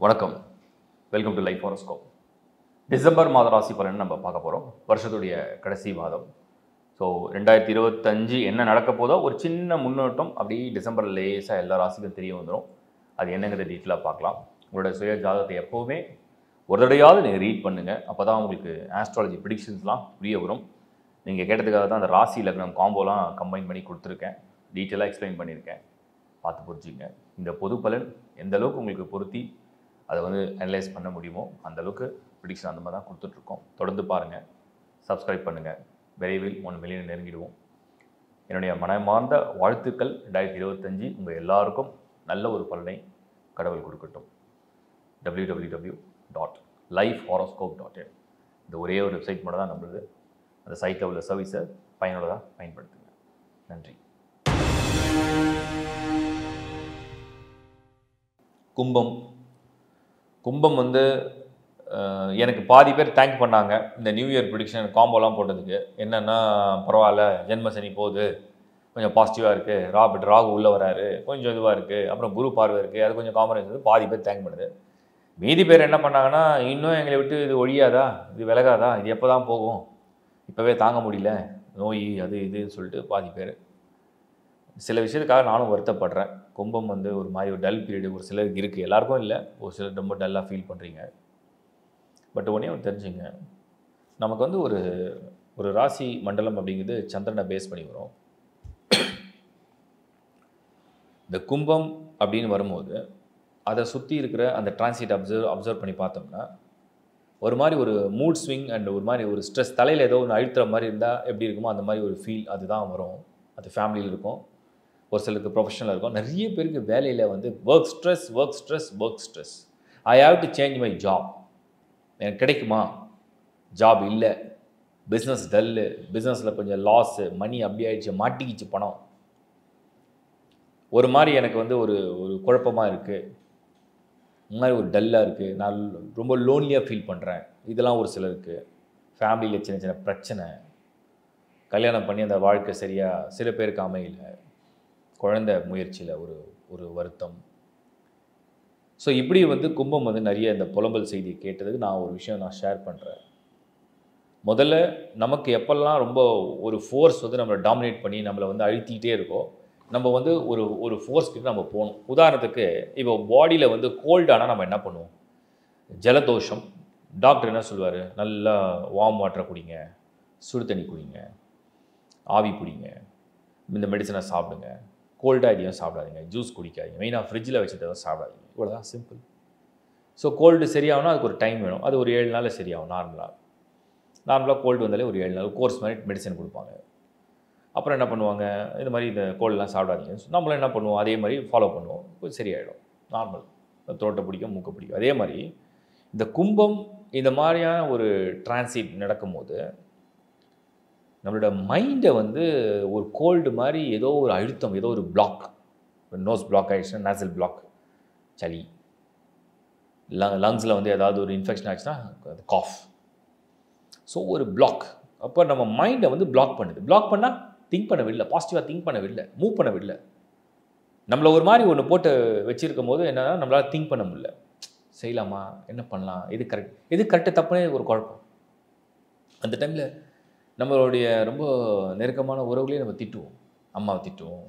வணக்கம். Welcome to life horoscope. December மாத ராசி பலன் நம்ம பார்க்க போகிறோம். வருஷத்துடைய கடைசி மாதம். ஸோ 2025 என்ன நடக்க போதோ ஒரு சின்ன முன்னோட்டம் அப்படி டிசம்பர் லேசாக எல்லா ராசிக்கும் தெரிய வந்துடும். அது என்னங்கிறத டீட்டெயிலாக பார்க்கலாம். உங்களோட சுய ஜாதகத்தை எப்போவுமே ஒரு தடையாவது நீங்கள் ரீட் பண்ணுங்கள். அப்போ தான் உங்களுக்கு ஆஸ்ட்ராலஜி ப்ரிடிக்ஷன்ஸ்லாம் புரிய வரும். நீங்கள் கேட்டதுக்காக தான் அந்த ராசி லக்னம் காம்போலாம் கம்பைன் பண்ணி கொடுத்துருக்கேன். டீட்டெயிலாக எக்ஸ்பிளைன் பண்ணியிருக்கேன். பார்த்து புரிஞ்சுங்க. இந்த பொது பலன் எந்த அளவுக்கு உங்களுக்கு பொருத்தி அதை அனலைஸ் பண்ண முடியுமோ அந்தளவுக்கு ப்ரிடிக்ஷன் அந்த மாதிரி தான் கொடுத்துட்ருக்கோம். தொடர்ந்து பாருங்கள், சப்ஸ்கிரைப் பண்ணுங்கள். விரைவில் 1 மில்லியன் நெருங்கிடுவோம். என்னுடைய மனமார்ந்த வாழ்த்துக்கள். 2025 உங்கள் எல்லாருக்கும் நல்ல ஒரு பலனை கடவுள் கொடுக்கட்டும். www.lifehoroscope.in இந்த ஒரே ஒரு வெப்சைட் மட்டும் தான் நம்மளுது. அந்த சைட்டில் உள்ள சர்வீஸை பயனுள்ளதாக பயன்படுத்துங்க. நன்றி. கும்பம் எனக்கு பாதி பேர் தேங்க் பண்ணாங்க இந்த நியூ இயர் ப்ரிடிக்ஷன் காம்போலாம் போட்டதுக்கு. என்னென்னா பரவாயில்ல, ஜென்ம சனி போகுது, கொஞ்சம் பாசிட்டிவாக இருக்குது, ராகு உள்ளே வராரு, கொஞ்சம் இதுவாக இருக்குது, அப்புறம் குரு பார்வை இருக்குது, அது கொஞ்சம் காம்பரேஸ். பாதி பேர் தேங்க் பண்ணுது. மீதி பேர் என்ன பண்ணாங்கன்னா, இன்னும் எங்களை விட்டு இது ஒழியாதா, இது விலகாதா, இது எப்போ தான் போகும், இப்போவே தாங்க முடியல, நோய் அது இதுன்னு சொல்லிட்டு பாதி பேர். சில விஷயத்துக்காக நானும் வருத்தப்படுறேன். கும்பம் ஒரு மாதிரி ஒரு டல் பீரியடு ஒரு சிலருக்கு இருக்குது, எல்லாருக்கும் இல்லை. ஒரு சிலர் ரொம்ப டல்லாக ஃபீல் பண்ணுறீங்க. பட் ஒன்றே ஒன்று தெரிஞ்சுங்க, நமக்கு ஒரு ராசி மண்டலம் அப்படிங்கிறது சந்திரனை பேஸ் பண்ணி வரும். இந்த கும்பம் அப்படின்னு வரும்போது அதை சுற்றி இருக்கிற அந்த டிரான்சிட் அப்சர்வ் பண்ணி பார்த்தோம்னா ஒரு மாதிரி ஒரு மூட் ஸ்விங் அண்ட் ஒரு மாதிரி ஒரு ஸ்ட்ரெஸ், தலையில் ஏதோ ஒன்று அழுத்துற மாதிரி இருந்தால் எப்படி இருக்குமோ அந்த மாதிரி ஒரு ஃபீல் அதுதான் வரும். அது ஃபேமிலியில் இருக்கும், ஒரு சிலருக்கு ப்ரொஃபஷனலாக இருக்கும். நிறைய பேருக்கு வேலையில் work stress. I have to change my job. எனக்கு கிடைக்குமா, ஜாப் இல்லை, பிஸ்னஸ் டல்லு, பிஸ்னஸில் கொஞ்சம் லாஸு, மணி அப்படி ஆயிடுச்சு, மாட்டிக்கிச்சு பணம், ஒரு மாதிரி எனக்கு ஒரு குழப்பமாக இருக்குது, இந்த மாதிரி ஒரு டல்லாக இருக்குது, நான் ரொம்ப லோன்லியாக ஃபீல் பண்ணுறேன். இதெல்லாம் ஒரு சிலருக்கு. ஃபேமிலியில் சின்ன சின்ன பிரச்சனை, கல்யாணம் பண்ணி அந்த வாழ்க்கை சரியாக சில பேருக்கு அமையல, குழந்தை முயற்சியில் ஒரு வருத்தம். ஸோ இப்படி கும்பம் நிறைய இந்த புலம்பல் செய்தி கேட்டதுக்கு நான் ஒரு விஷயம் ஷேர் பண்ணுறேன். முதல்ல நமக்கு எப்பெல்லாம் ரொம்ப ஒரு ஃபோர்ஸ் நம்மளை டாமினேட் பண்ணி நம்மளை அழுத்திக்கிட்டே இருக்கோ, நம்ம ஒரு ஃபோர்ஸ் கிட்ட நம்ம போகணும். உதாரணத்துக்கு இப்போ பாடியில் கோல்டானால் நம்ம என்ன பண்ணுவோம், ஜலதோஷம், டாக்டர் என்ன சொல்லுவார், நல்லா வார்ம் வாட்டரை குடிங்க, சுடு தண்ணி குடிங்க, ஆவி பிடிங்க, இந்த மெடிசனை சாப்பிடுங்க, கோல்டாக எதையும் சாப்பிடாதீங்க, ஜூஸ் குடிக்காதீங்க, மெயினாக ஃப்ரிட்ஜில் வச்சுட்டு எதாவது சாப்பிடாதீங்க. இவ்வளோதான் சிம்பிள். ஸோ கோல்டு சரியாகணும், அதுக்கு ஒரு டைம் வேணும். அது ஒரு 7 நாளில் சரியாகும். நார்மலாக கோல்டு வந்தாலே ஒரு 7 நாள் கோர்ஸ் மாதிரி மெடிசன் கொடுப்பாங்க. அப்புறம் என்ன பண்ணுவாங்க, இந்த மாதிரி இந்த கோல்டெலாம் சாப்பிடாதீங்க. நம்மளும் என்ன பண்ணுவோம், அதே மாதிரி ஃபாலோ பண்ணுவோம், கொஞ்சம் சரியாயிடும். நார்மல், தோட்டை பிடிக்கும், மூக்கை பிடிக்கும். அதே மாதிரி இந்த கும்பம் இந்த மாதிரியான ஒரு டிரான்சிட் நடக்கும்போது நம்மளோட மைண்டை ஒரு கோல்டு மாதிரி ஏதோ ஒரு அழுத்தம், ஏதோ ஒரு பிளாக், நோஸ் பிளாக் ஆகிடுச்சுன்னா நேசல் பிளாக், சளி, லங்ஸில் ஏதாவது ஒரு இன்ஃபெக்ஷன் ஆச்சுன்னா அது காஃப். ஸோ ஒரு பிளாக். அப்போ நம்ம மைண்டை பிளாக் பண்ணுது. பிளாக் பண்ணால் திங்க் பண்ண விடல, பாசிட்டிவாக திங்க் பண்ண விடல, மூவ் பண்ண விடல. நம்மளை ஒரு மாதிரி ஒன்று போட்டு வச்சுருக்கும் போது என்னன்னா நம்மளால் திங்க் பண்ண முடியல. செய்யலாமா, என்ன பண்ணலாம், எது கரெக்டு தப்புனே ஒரு குழப்பம். அந்த டைமில் நம்மளுடைய ரொம்ப நெருக்கமான உறவுகளையும் நம்ம திட்டுவோம். அம்மாவை திட்டுவோம்,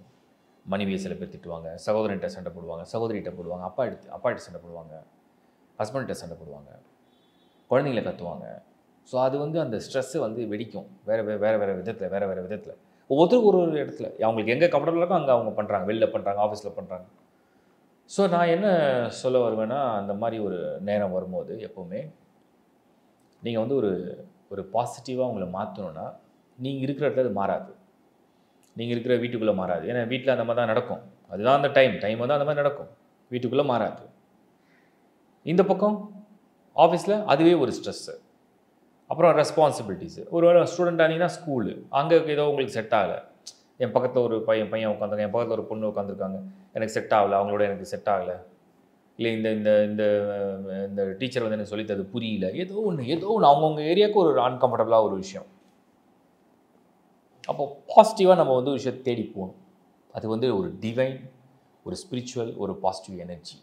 மனைவியை சில பேர் திட்டுவாங்க, சகோதரன்கிட்ட சண்டை போடுவாங்க, சகோதரிகிட்ட போடுவாங்க, அப்பாகிட்ட சண்டை போடுவாங்க, ஹஸ்பண்ட்கிட்ட சண்டை போடுவாங்க, குழந்தைங்கள கத்துவாங்க. ஸோ அது அந்த ஸ்ட்ரெஸ்ஸு வெடிக்கும் வேறு விதத்தில் ஒவ்வொருத்தருக்கும் ஒரு இடத்துல அவங்களுக்கு எங்கே கம்ஃபர்டபுளாக இருக்கோ அங்கே அவங்க பண்ணுறாங்க, வெளில பண்ணுறாங்க, ஆஃபீஸில் பண்ணுறாங்க. ஸோ நான் என்ன சொல்ல வருவேன்னா, அந்த மாதிரி ஒரு நேரம் வரும்போது எப்போவுமே நீங்கள் ஒரு பாசிட்டிவாக உங்களை மாற்றணுன்னா நீங்கள் இருக்கிற இடத்துல அது மாறாது, நீங்கள் இருக்கிற வீட்டுக்குள்ளே மாறாது. ஏன்னா வீட்டில் அந்த மாதிரி தான் நடக்கும். அதுதான் அந்த டைம் அந்த மாதிரி நடக்கும். வீட்டுக்குள்ளே மாறாது. இந்த பக்கம் ஆஃபீஸில் அதுவே ஒரு ஸ்ட்ரெஸ்ஸு. அப்புறம் ரெஸ்பான்சிபிலிட்டிஸு. ஒரு ஸ்டூடெண்ட் ஆனீங்கன்னா ஸ்கூலு, அங்கே ஏதோ உங்களுக்கு செட் ஆகலை. என் பக்கத்தில் ஒரு பையன் உட்காந்துருக்காங்க, என் பக்கத்தில் ஒரு பொண்ணு உட்காந்துருக்காங்க, எனக்கு செட் ஆகலை, அவங்களோட எனக்கு செட் ஆகலை, இல்லை இந்த இந்த இந்த இந்த டீச்சர் எனக்கு சொல்லித்தது புரியல, ஏதோ ஒன்று அவங்கவுங்க ஏரியாவுக்கு ஒரு அன்கம்ஃபர்டபுளாக ஒரு விஷயம். அப்போ பாசிட்டிவாக நம்ம ஒரு விஷயத்தை தேடி போகணும். அது ஒரு டிவைன், ஒரு ஸ்பிரிச்சுவல், ஒரு பாசிட்டிவ் எனர்ஜி.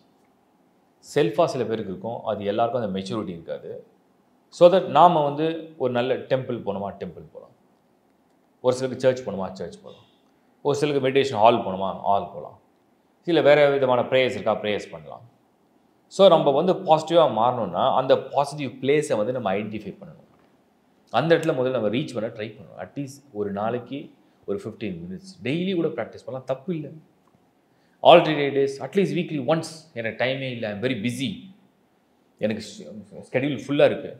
செல்ஃபாக சில பேருக்கு இருக்கும், அது எல்லாருக்கும் அந்த மெச்சூரிட்டி இருக்காது. ஸோ தட் நாம் வந்து ஒரு நல்ல டெம்பிள் போகணுமா டெம்பிள் போகலாம், ஒரு சிலருக்கு சர்ச் போகணுமா சர்ச் போகலாம், ஒரு சிலருக்கு மெடிடேஷன் ஹால் போகணுமா ஹால் போகலாம், இல்லை வேறு விதமான ப்ரேயர்ஸ் இருக்கா ப்ரேயர்ஸ் பண்ணலாம். ஸோ நம்ம வந்து பாசிட்டிவாக மாறணும்னா அந்த பாசிட்டிவ் பிளேஸை வந்து நம்ம ஐடென்டிஃபை பண்ணணும். அந்த இடத்துல முதல்ல நம்ம ரீச் பண்ண ட்ரை பண்ணணும். அட்லீஸ்ட் ஒரு நாளைக்கு ஒரு 15 மினிட்ஸ் டெய்லி கூட ப்ராக்டிஸ் பண்ணலாம், தப்பு இல்லை. Alternate days, at least weekly once. எனக்கு டைமே இல்லை, ஐம் வெரி பிஸி, எனக்கு ஸ்கெடியூல் ஃபுல்லாக இருக்குது,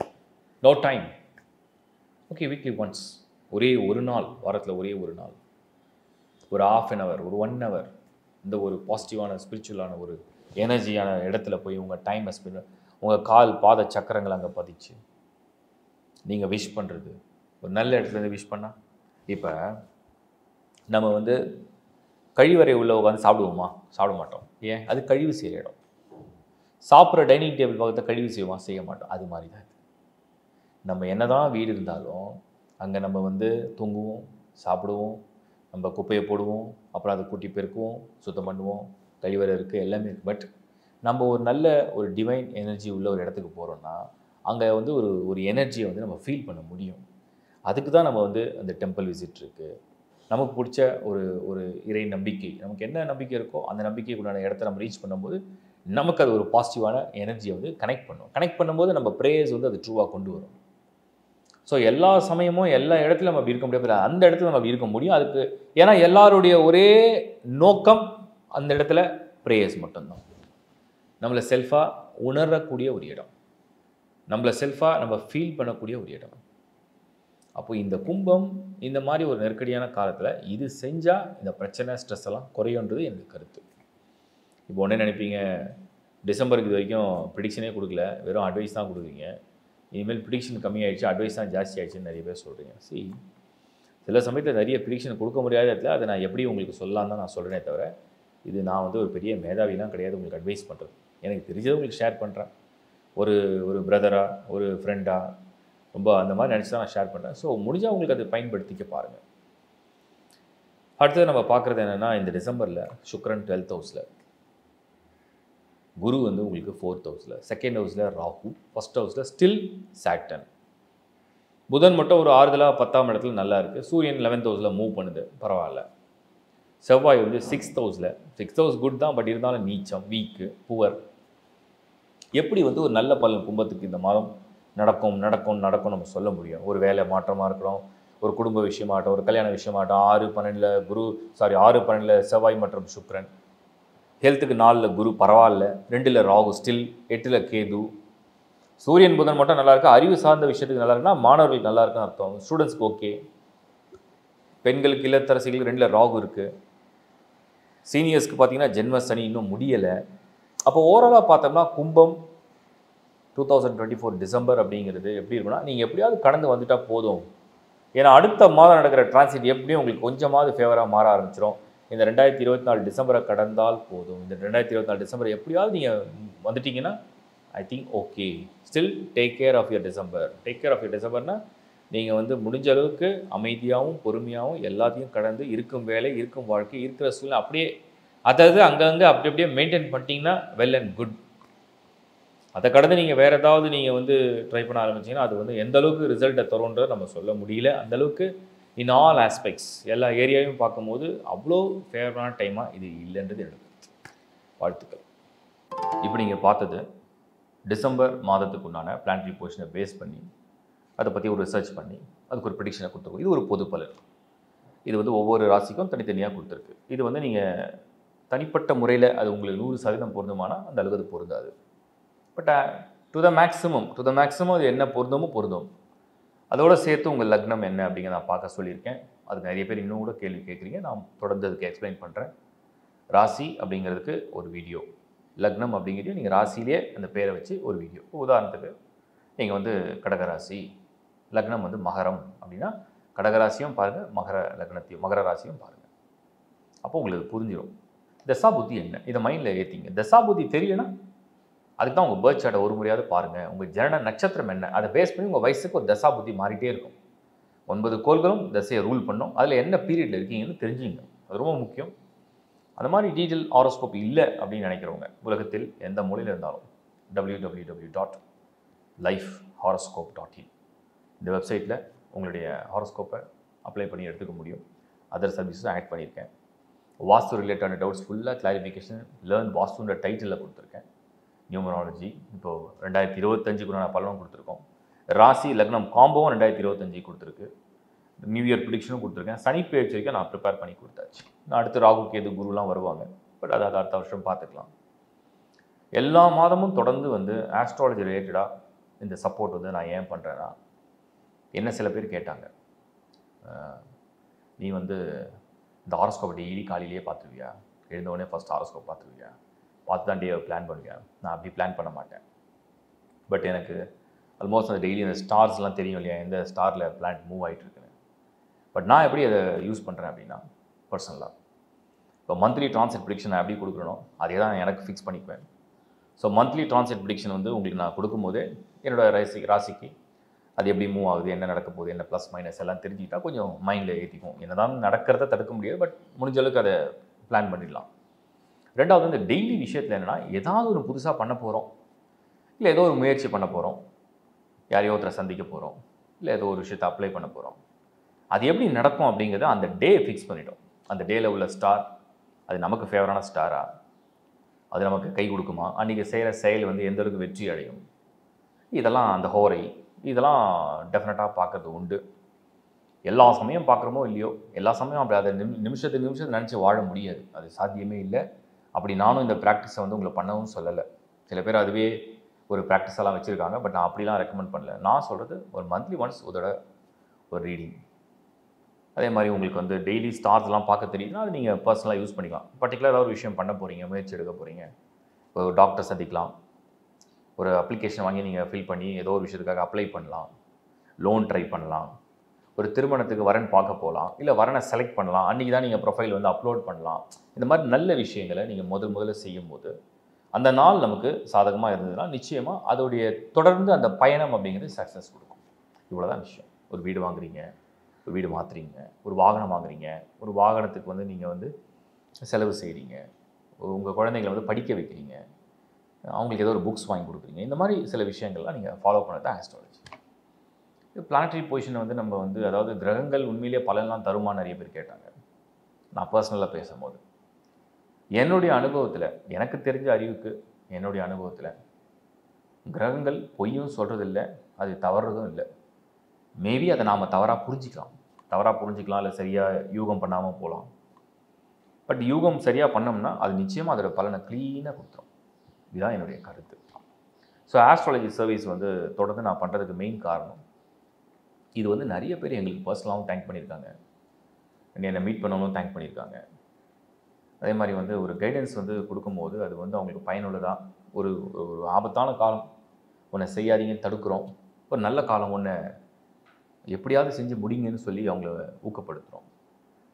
no time. Okay, weekly once, ஒரே ஒரு நாள், வாரத்தில் ஒரே ஒரு நாள், ஒரு ½ an hour, ஒரு 1 hour, இந்த ஒரு பாசிட்டிவான ஸ்பிரிச்சுவலான ஒரு எனர்ஜியான இடத்துல போய் உங்கள் டைமை ஸ்பெண்ட், உங்கள் கால் பாத சக்கரங்கள் அங்கே பதிச்சு நீங்கள் விஷ் பண்ணுறது, ஒரு நல்ல இடத்துலேருந்து விஷ் பண்ணால். இப்போ நம்ம வந்து கழிவறை உள்ள உட்காந்து சாப்பிடுவோமா? சாப்பிட மாட்டோம். ஏன்? அது கழிவு செய்கிற இடம். சாப்பிட்ற டைனிங் டேபிள் பக்கத்தில் கழிவு செய்வோமா? செய்ய மாட்டோம். அது மாதிரி தான் நம்ம என்ன தான் வீடு இருந்தாலும் அங்கே நம்ம வந்து தூங்குவோம், சாப்பிடுவோம், நம்ம குப்பையை போடுவோம், அப்புறம் அதை கூட்டி பெருக்குவோம், சுத்தம் பண்ணுவோம், கழிவறை இருக்குது, எல்லாமே இருக்குது. பட் நம்ம ஒரு நல்ல ஒரு டிவைன் எனர்ஜி உள்ள ஒரு இடத்துக்கு போகிறோன்னா அங்கே வந்து ஒரு எனர்ஜியை வந்து நம்ம ஃபீல் பண்ண முடியும். அதுக்கு தான் நம்ம வந்து அந்த டெம்பிள் விசிட் இருக்குது. நமக்கு பிடிச்ச ஒரு இறை நம்பிக்கை, நமக்கு என்ன நம்பிக்கை இருக்கோ அந்த நம்பிக்கைக்குள்ளான இடத்த நம்ம ரீச் பண்ணும்போது நமக்கு அது ஒரு பாசிட்டிவான எனர்ஜியை வந்து கனெக்ட் பண்ணும். கனெக்ட் பண்ணும்போது நம்ம ப்ரேயர்ஸ் வந்து அது ட்ரூவாக கொண்டு வரும். ஸோ எல்லா சமயமும் எல்லா இடத்துல நம்ம அப்படி இருக்க முடியாது, அந்த இடத்துல நம்ம அப்படி இருக்க முடியும். அதுக்கு ஏன்னா எல்லாருடைய ஒரே நோக்கம் அந்த இடத்துல ப்ரேயர்ஸ் மட்டும்தான். நம்மளை செல்ஃபாக உணரக்கூடிய ஒரு இடம், நம்மளை செல்ஃபாக நம்ம ஃபீல் பண்ணக்கூடிய ஒரு இடம். அப்போ இந்த கும்பம் இந்த மாதிரி ஒரு நெருக்கடியான காலத்தில் இது செஞ்சால் இந்த பிரச்சனை ஸ்ட்ரெஸ் எல்லாம் குறையுன்றது எனக்கு கருத்து. இப்போ ஒன்றே நினைப்பீங்க, டிசம்பருக்கு இது வரைக்கும் ப்ரிடிக்ஷனே கொடுக்கல, வெறும் அட்வைஸ் தான் கொடுக்குறீங்க, இனிமேல் ப்ரிடிக்ஷன் கம்மியாகிடுச்சு, அட்வைஸ் தான் ஜாஸ்தி ஆகிடுச்சுன்னு நிறைய பேர் சொல்கிறீங்க. சில சமயத்தில் நிறைய ப்ரிடிக்ஷன் கொடுக்க முடியாத இடத்துல அதை நான் எப்படி உங்களுக்கு சொல்லலாம் தான் நான் சொல்கிறேனே தவிர, இது நான் வந்து ஒரு பெரிய மேதாவிலாம் கிடையாது உங்களுக்கு அட்வைஸ் பண்ணுறது. எனக்கு தெரிஞ்சதை உங்களுக்கு ஷேர் பண்ணுறேன், ஒரு பிரதராக, ஒரு ஃப்ரெண்டாக, ரொம்ப அந்த மாதிரி நினச்சி தான் நான் ஷேர் பண்ணுறேன். ஸோ முடிஞ்சால் உங்களுக்கு அதை பயன்படுத்திக்க பாருங்கள். அடுத்தது நம்ம பார்க்குறது என்னென்னா, இந்த டிசம்பரில் சுக்ரன் 12th ஹவுஸில், குரு வந்து உங்களுக்கு 4th ஹவுஸில், 2nd ஹவுஸில் ராகு, 1st ஹவுஸில் ஸ்டில் சாட்டர்ன். புதன் மட்டும் ஒரு ஆறுதலாக 10ஆம் இடத்துல நல்லா இருக்குது. சூரியன் 11th ஹவுஸில் மூவ் பண்ணுது, பரவாயில்ல. செவ்வாய் வந்து 6th ஹவுஸில், 6th ஹவுஸ் குட் தான், பட் இருந்தாலும் நீச்சம், வீக்கு, புவர். எப்படி வந்து ஒரு நல்ல பலன் கும்பத்துக்கு இந்த மாதம் நடக்கும் நம்ம சொல்ல முடியும்? ஒரு வேலை மாற்றமாக இருக்கிறோம், ஒரு குடும்ப விஷயமாகட்டும், ஒரு கல்யாண விஷயமாகட்டும், 6-12 செவ்வாய் மற்றும் சுக்ரன். ஹெல்த்துக்கு 4 குரு பரவாயில்ல, 2 ராகு ஸ்டில், 8 கேது. சூரியன் புதன் மட்டும் நல்லா இருக்கு. அறிவு சார்ந்த விஷயத்துக்கு நல்லா இருக்குன்னா மாணவர்களுக்கு நல்லா இருக்குன்னு அர்த்தம், ஸ்டூடெண்ட்ஸ்க்கு ஓகே. பெண்களுக்கு, இல்லத்தரசிகளுக்கு 2 ராகு இருக்குது. சீனியர்ஸ்க்கு பார்த்தீங்கன்னா ஜென்ம சனி இன்னும் முடியலை. அப்போ ஓவராலாக பார்த்தோம்னா கும்பம் 2024 டிசம்பர் அப்படிங்கிறது எப்படி இருக்குன்னா, நீங்கள் எப்படியாவது கடந்து வந்துட்டால் போதும். ஏன்னா அடுத்த மாதம் நடக்கிற டிரான்சிட் எப்படியும் உங்களுக்கு கொஞ்சமாவது ஃபேவராக மாற ஆரம்பிச்சிடும். இந்த 2024 டிசம்பரை கடந்தால் போதும். இந்த 2024 டிசம்பர் எப்படியாவது நீங்கள் வந்துட்டீங்கன்னா I think okay. Still take care of your December. Take care of your டிசம்பர்னால் நீங்கள் வந்து முடிஞ்ச அளவுக்கு அமைதியாகவும் பொறுமையாகவும் எல்லாத்தையும் கடந்து இருக்கும் வேலை, இருக்கும் வாழ்க்கை, இருக்கிற சூழ்நிலை அப்படியே அதாவது அங்கங்கே அப்படி அப்படியே மெயின்டைன் பண்ணிட்டீங்கன்னா வெல் அண்ட் குட். அதை கடந்து நீங்கள் வேறு ஏதாவது நீங்கள் வந்து ட்ரை பண்ண ஆரம்பிச்சிங்கன்னா அது வந்து எந்த அளவுக்கு ரிசல்ட்டை தரும்ன்றதை நம்ம சொல்ல முடியல. அந்தளவுக்கு இன் ஆல் ஆஸ்பெக்ட்ஸ் எல்லா ஏரியாவையும் பார்க்கும்போது அவ்வளோ ஃபேவரான டைமாக இது இல்லைன்றது எனக்கு வாழ்த்துக்கள். இப்போ நீங்கள் பார்த்தது டிசம்பர் மாதத்துக்கு உண்டான பிளானட்டரி பொசிஷனை பேஸ் பண்ணி அதை பற்றி ஒரு ரிசர்ச் பண்ணி அதுக்கு ஒரு ப்ரெடிக்ஷனை கொடுத்துருக்கோம். இது ஒரு பொது பலன். இது வந்து ஒவ்வொரு ராசிக்கும் தனித்தனியாக கொடுத்துருக்கு. இது வந்து நீங்கள் தனிப்பட்ட முறையில் அது உங்களுக்கு 100% பொருந்துமானால் அந்த அளவுக்கு அது பொருந்தாது. பட் டு த மேக்ஸிமம் அது என்ன பொருந்தும். அதோடு சேர்த்து உங்கள் லக்னம் என்ன அப்படிங்கிறத நான் பார்க்க சொல்லியிருக்கேன். அதுக்கு நிறைய பேர் இன்னும் கூட கேள்வி கேட்குறீங்க. நான் தொடர்ந்து அதுக்கு எக்ஸ்பிளைன் பண்ணுறேன். ராசி அப்படிங்கிறதுக்கு ஒரு வீடியோ, லக்னம் அப்படிங்கிறது நீங்கள் ராசியிலே அந்த பேரை வச்சு ஒரு வீடியோ. உதாரணத்துக்கு நீங்கள் வந்து கடகராசி, லக்னம் வந்து மகரம் அப்படின்னா கடகராசியும் பாருங்கள், மகர ராசியும் பாருங்கள். அப்போ உங்களுக்கு புரிஞ்சிடும் தசா புத்தி என்ன. இதை மைண்டில் ஏற்றிங்க. தசா புத்தி தெரியலனா அதுக்கு தான் உங்கள் பேர்த் சார்ட்டை ஒரு முறையாவது பாருங்கள். உங்கள் ஜனன நட்சத்திரம் என்ன, அதை பேஸ் பண்ணி உங்கள் வயசுக்கு ஒரு தசா புத்தி மாறிட்டே இருக்கும். 9 கோள்களும் தசையை ரூல் பண்ணும். அதில் என்ன பீரியடில் இருக்கீங்கன்னு தெரிஞ்சுங்க, அது ரொம்ப முக்கியம். அந்த மாதிரி டீட்டெயில் ஹாரோஸ்கோப் இல்லை அப்படின்னு நினைக்கிறவங்க உலகத்தில் எந்த மூலையில் இருந்தாலும் www.lifehoroscope.in. இந்த வெப்சைட்டில் உங்களுடைய ஹாரோஸ்கோப்பை அப்ளை பண்ணி எடுத்துக்க முடியும். அதர் சர்வீஸும் ஆட் பண்ணியிருக்கேன். வாஸ்து ரிலேட்டடான டவுட்ஸ் ஃபுல்லாக கிளாரிஃபிகேஷன் லேர்ன் வாஸ்துன்ற டைட்டிலில் கொடுத்துருக்கேன். நியூமராலஜி இப்போது 2025க்கு நான் பலனும் கொடுத்துருக்கோம். ராசி லக்னம் காம்போவும் 2025 கொடுத்துருக்கு. நியூ இயர் ப்ரிடிக்ஷனும் கொடுத்துருக்கேன். சனி பெயர்ச்சி வரைக்கும் நான் ப்ரிப்பேர் பண்ணி கொடுத்தாச்சு. நான் அடுத்து ராகு கேது குருலாம் வருவாங்க. பட் அதை அடுத்த வருஷம் பார்த்துக்கலாம். எல்லா மாதமும் தொடர்ந்து வந்து ஆஸ்ட்ராலஜி ரிலேட்டடாக இந்த சப்போர்ட் வந்து நான் ஏன் பண்ணுறேன்னா, என்ன சில பேர் கேட்டாங்க, நீ வந்து இந்த ஹாரோஸ்கோப்பை டெய்லி காலையிலேயே பார்த்துருவியா, எழுந்தவுடனே ஃபஸ்ட் ஹாரோஸ்கோப் பார்த்துருவியா, பார்த்து தான் டே பிளான் பண்ணுவியா? நான் அப்படி பிளான் பண்ண மாட்டேன். பட் எனக்கு ஆல்மோஸ்ட் அந்த டெய்லி அந்த ஸ்டார்ஸ்லாம் தெரியும் இல்லையா, எந்த ஸ்டாரில் பிளானட் மூவ் ஆகிட்டு இருக்குன்னு. பட் நான் எப்படி அதை யூஸ் பண்ணுறேன் அப்படின்னா, பர்சனலாக இப்போ மந்த்லி ட்ரான்சிட் ப்ரிடிக்ஷன் நான் எப்படி கொடுக்குறனோ அதே தான் எனக்கு ஃபிக்ஸ் பண்ணிக்குவேன். ஸோ மந்த்லி ட்ரான்சிட் ப்ரிடிக்ஷன் வந்து உங்களுக்கு நான் கொடுக்கும்போதே என்னோடய ராசிக்கு அது எப்படி மூவ் ஆகுது, என்ன நடக்க போகுது, என்ன ப்ளஸ் மைனஸ் எல்லாம் தெரிஞ்சுக்கிட்டா கொஞ்சம் மைண்டில் ஏற்றிக்கும். என்ன தான் நடக்கிறத தடுக்க முடியாது, பட் முடிஞ்ச அளவுக்கு அதை பிளான் பண்ணிடலாம். ரெண்டாவது இந்த டெய்லி விஷயத்தில் என்னென்னா, ஏதாவது ஒரு புதுசாக பண்ண போகிறோம், இல்லை ஏதோ ஒரு முயற்சி பண்ண போகிறோம், யாரையோ ஒருத்தரை சந்திக்க போகிறோம், இல்லை ஏதோ ஒரு விஷயத்தை அப்ளை பண்ண போகிறோம். அது எப்படி நடக்கும் அப்படிங்கிறத அந்த டே ஃபிக்ஸ் பண்ணிட்டோம். அந்த டேயில் உள்ள ஸ்டார் அது நமக்கு ஃபேவரான ஸ்டாரா, அது நமக்கு கை கொடுக்குமா, அன்றைக்கி செய்கிற செயல் வந்து எந்த அளவுக்கு வெற்றி அடையும், இதெல்லாம் அந்த ஹோரை இதெல்லாம் டெஃபினட்டாக பார்க்கறது உண்டு. எல்லா சமயம் பார்க்குறோமோ இல்லையோ, எல்லா சமயம் அப்படி அதை நிமிஷத்தை நினச்சி வாழ முடியாது, அது சாத்தியமே இல்லை. அப்படி நானும் இந்த ப்ராக்டிஸை வந்து உங்களை பண்ணவும் சொல்லலை. சில பேர் அதுவே ஒரு ப்ராக்டிஸெல்லாம் வச்சுருக்காங்க, பட் நான் அப்படிலாம் ரெக்கமெண்ட் பண்ணல. நான் சொல்கிறது ஒரு மந்த்லி ஒன்ஸ் ஒரு ரீடிங். அதே மாதிரி உங்களுக்கு வந்து டெய்லி ஸ்டார்ஸ்லாம் பார்க்க தெரியுதுன்னா அது நீங்கள் பர்சனலாக யூஸ் பண்ணிக்கலாம். பர்டிகுலராக ஏதாவது ஒரு விஷயம் பண்ண போகிறீங்க, முயற்சி எடுக்க போகிறீங்க, ஒரு டாக்டர் சந்திக்கலாம், ஒரு அப்ளிகேஷன் வாங்கி நீங்கள் ஃபில் பண்ணி ஏதோ ஒரு விஷயத்துக்காக அப்ளை பண்ணலாம், லோன் ட்ரை பண்ணலாம், ஒரு திருமணத்துக்கு வரன் பார்க்க போகலாம், இல்லை வரனை செலக்ட் பண்ணலாம், அன்றைக்கி தான் நீங்கள் ப்ரொஃபைல் வந்து அப்லோட் பண்ணலாம். இந்த மாதிரி நல்ல விஷயங்களை நீங்கள் முதல்ல செய்யும்போது அந்த நாள் நமக்கு சாதகமாக இருந்ததுன்னா நிச்சயமாக அதோடைய தொடர்ந்து அந்த பயணம் அப்படிங்கிறது சக்ஸஸ் கொடுக்கும். இவ்வளோ தான் விஷயம். ஒரு வீடு வாங்குறீங்க, ஒரு வீடு மாற்றுறீங்க, ஒரு வாகனம் வாங்குறீங்க, ஒரு வாகனத்துக்கு வந்து நீங்கள் வந்து செலவு செய்கிறீங்க, உங்கள் குழந்தைங்களை வந்து படிக்க வைக்கிறீங்க, அவங்களுக்கு ஏதோ ஒரு புக்ஸ் வாங்கி கொடுக்குறீங்க. இந்த மாதிரி சில விஷயங்கள்லாம் நீங்கள் ஃபாலோ பண்ணது தான் ஆஸ்ட்ராலஜி. பிளானட்டரி பொசிஷன் வந்து நம்ம வந்து அதாவது கிரகங்கள் உண்மையிலேயே பலன்லாம் தருமா நிறைய பேர் கேட்டாங்க. நான் பர்சனலாக பேசும்போது என்னுடைய அனுபவத்தில், எனக்கு தெரிஞ்ச அறிவுக்கு என்னுடைய அனுபவத்தில் கிரகங்கள் பொய்யும் சொல்கிறதில்லை, அது தவறுறதும் இல்லை. மேபி அதை நாம் தவறாக புரிஞ்சிக்கலாம், இல்லை சரியாக யூகம் பண்ணாமல் போகலாம். பட் யூகம் சரியாக பண்ணோம்னா அது நிச்சயமாக அதோட பலனை க்ளீனாக கொடுத்துரும். இதுதான் என்னுடைய கருத்து. ஸோ ஆஸ்ட்ராலஜி சர்வீஸ் வந்து தொடர்ந்து நான் பண்ணுறதுக்கு மெயின் காரணம் இது வந்து நிறைய பேர் எங்களுக்கு பர்சனலாகவும் தேங்க் பண்ணியிருக்காங்க, என்னை மீட் பண்ணவங்களும் தேங்க் பண்ணியிருக்காங்க. அதே மாதிரி வந்து ஒரு கைடன்ஸ் வந்து கொடுக்கும்போது அது வந்து அவங்களுக்கு பயனுள்ளதாக, ஒரு ஆபத்தான காலம் ஒன்றை செய்யாதீங்கன்னு தடுக்கிறோம், ஒரு நல்ல காலம் ஒன்றை எப்படியாவது செஞ்சு முடிங்கன்னு சொல்லி அவங்கள ஊக்கப்படுத்துகிறோம்.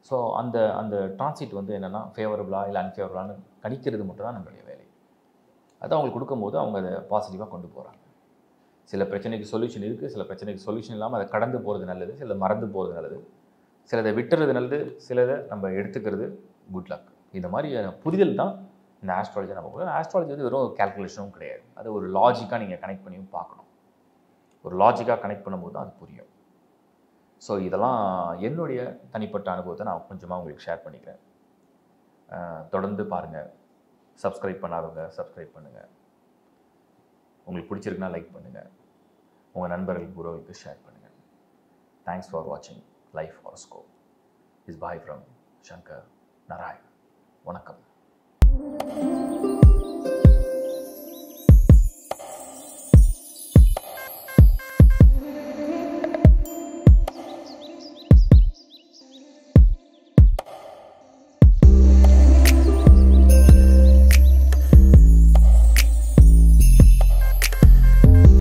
ஸோ அந்த டிரான்சிட் வந்து என்னென்னா ஃபேவரபுளாக இல்லை அன்ஃபேவரபுளான்னு கணிக்கிறது மட்டும் தான் நம்மளுடைய வேலை. அதை அவங்களுக்கு கொடுக்கும்போது அவங்க அதை பாசிட்டிவாக கொண்டு போகிறாங்க. சில பிரச்சனைக்கு சொல்யூஷன் இருக்குது, சில பிரச்சனைக்கு சொல்யூஷன் இல்லாமல் அதை கடந்து போகிறது நல்லது, சிலதை மறந்து போகிறது நல்லது, சிலதை விட்டுறது நல்லது, சிலதை நம்ம எடுத்துக்கிறது குட் லக். இந்த மாதிரியான புரிதல் தான் இந்த ஆஸ்ட்ராலஜி நம்ம போகிறோம். ஆஸ்ட்ராலஜி வந்து வெறும் கேல்குலேஷனும் கிடையாது, அது ஒரு லாஜிக்காக நீங்கள் கனெக்ட் பண்ணியும் பார்க்கணும். ஒரு லாஜிக்காக கனெக்ட் பண்ணும்போது தான் அது புரியும். ஸோ இதெல்லாம் என்னுடைய தனிப்பட்ட அனுபவத்தை நான் கொஞ்சமாக உங்களுக்கு ஷேர் பண்ணிக்கிறேன். தொடர்ந்து பாருங்கள். சப்ஸ்கிரைப் பண்ணாதவங்க சப்ஸ்கிரைப் பண்ணுங்கள். உங்களுக்கு பிடிச்சிருக்குன்னா லைக் பண்ணுங்கள். உங்கள் நண்பர்களுக்கு உறவுகளுக்கு ஷேர் பண்ணுங்கள். தேங்க்ஸ் ஃபார் வாட்சிங் life horoscope. Is bye from Shankar Narayan. வணக்கம்.